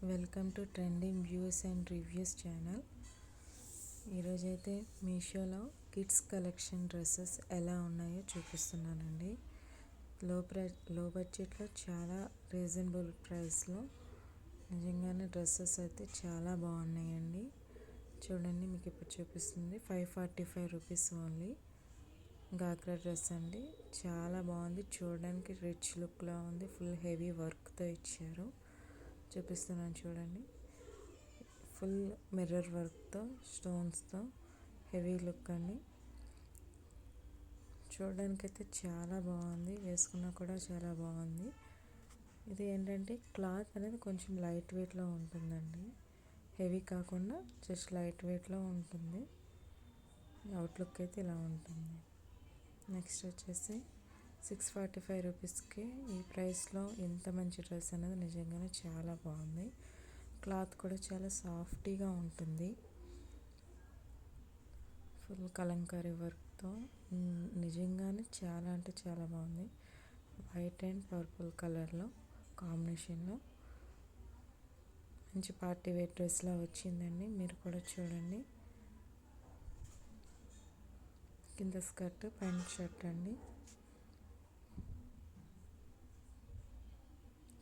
Welcome to trending views and reviews channel. ఈరోజైతే మీషోలో kids collection dresses ఎలా ఉన్నాయో చూపిస్తున్నానండి. లో బడ్జెట్లో చాలా రీజనబుల్ ప్రైస్లో నిజంగానే డ్రెస్సెస్ అయితే చాలా బాగున్నాయండి. చూడండి, మీకు ఇప్పుడు చూపిస్తుంది 545 రూపీస్ ఓన్లీ. గాగ్రా డ్రెస్ అండి, చాలా బాగుంది. చూడడానికి రిచ్ లుక్లా ఉంది. ఫుల్ హెవీ వర్క్తో ఇచ్చారు. చూపిస్తున్నాను చూడండి. ఫుల్ మిర్రర్ వర్క్తో, స్టోన్స్తో హెవీ లుక్ అండి. చూడడానికైతే చాలా బాగుంది. వేసుకున్నా కూడా చాలా బాగుంది. ఇది ఏంటంటే క్లాత్ అనేది కొంచెం లైట్ వెయిట్లో ఉంటుందండి. హెవీ కాకుండా జస్ట్ లైట్ వెయిట్లో ఉంటుంది. అవుట్లుక్ అయితే ఇలా ఉంటుంది. నెక్స్ట్ వచ్చేసి 645 రూపీస్కి ఈ ప్రైస్లో ఎంత మంచి డ్రెస్ అనేది నిజంగానే చాలా బాగుంది. క్లాత్ కూడా చాలా సాఫ్టీగా ఉంటుంది. ఫుల్ కలంకారీ వర్క్తో నిజంగానే చాలా అంటే చాలా బాగుంది. వైట్ అండ్ పర్పుల్ కలర్లో కాంబినేషన్లో మంచి పార్టీ వేర్ డ్రెస్లా వచ్చిందండి. మీరు కూడా చూడండి. కింద స్కర్ట్, ప్యాంట్ షర్ట్ అండి.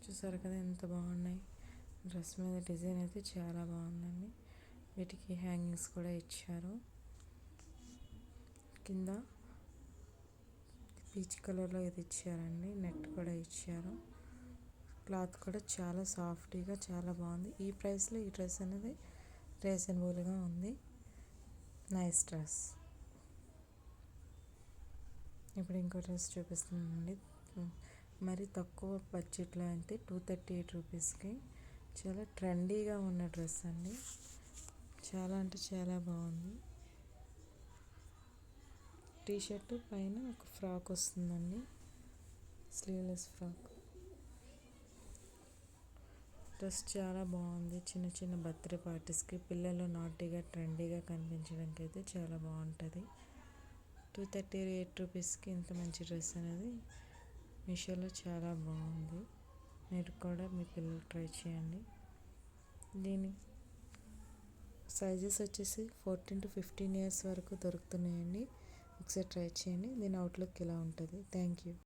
చూసారు కదా ఎంత బాగున్నాయి. డ్రెస్ మీద డిజైన్ అయితే చాలా బాగుందండి. వీటికి హ్యాంగింగ్స్ కూడా ఇచ్చారు. కింద పీచ్ కలర్లో ఇది ఇచ్చారండి. నెట్ కూడా ఇచ్చారు. క్లాత్ కూడా చాలా సాఫ్ట్గా చాలా బాగుంది. ఈ ప్రైస్లో ఈ డ్రెస్ అనేది రీజనబుల్గా ఉంది. Nice dress. ఇప్పుడు ఇంకో డ్రెస్ చూపిస్తున్నానండి. మరి తక్కువ బడ్జెట్లో అయితే 238 రూపీస్కి చాలా ట్రెండీగా ఉన్న డ్రెస్ అండి. చాలా అంటే చాలా బాగుంది. టీషర్ట్ పైన ఒక ఫ్రాక్ వస్తుందండి, స్లీవ్లెస్ ఫ్రాక్. డ్రెస్ చాలా బాగుంది. చిన్న చిన్న బర్త్డే పార్టీస్కి పిల్లలు నాటీగా ట్రెండీగా కనిపించడానికి అయితే చాలా బాగుంటుంది. 238 రూపీస్కి ఇంత మంచి డ్రెస్ అనేది మీషోలో చాలా బాగుంది. మీరు కూడా మీ పిల్లలు ట్రై చేయండి. దీని సైజెస్ వచ్చేసి 14 to 15 ఇయర్స్ వరకు దొరుకుతున్నాయండి. ఒకసారి ట్రై చేయండి. దీని అవుట్లుక్ ఇలా ఉంటుంది. Thank you.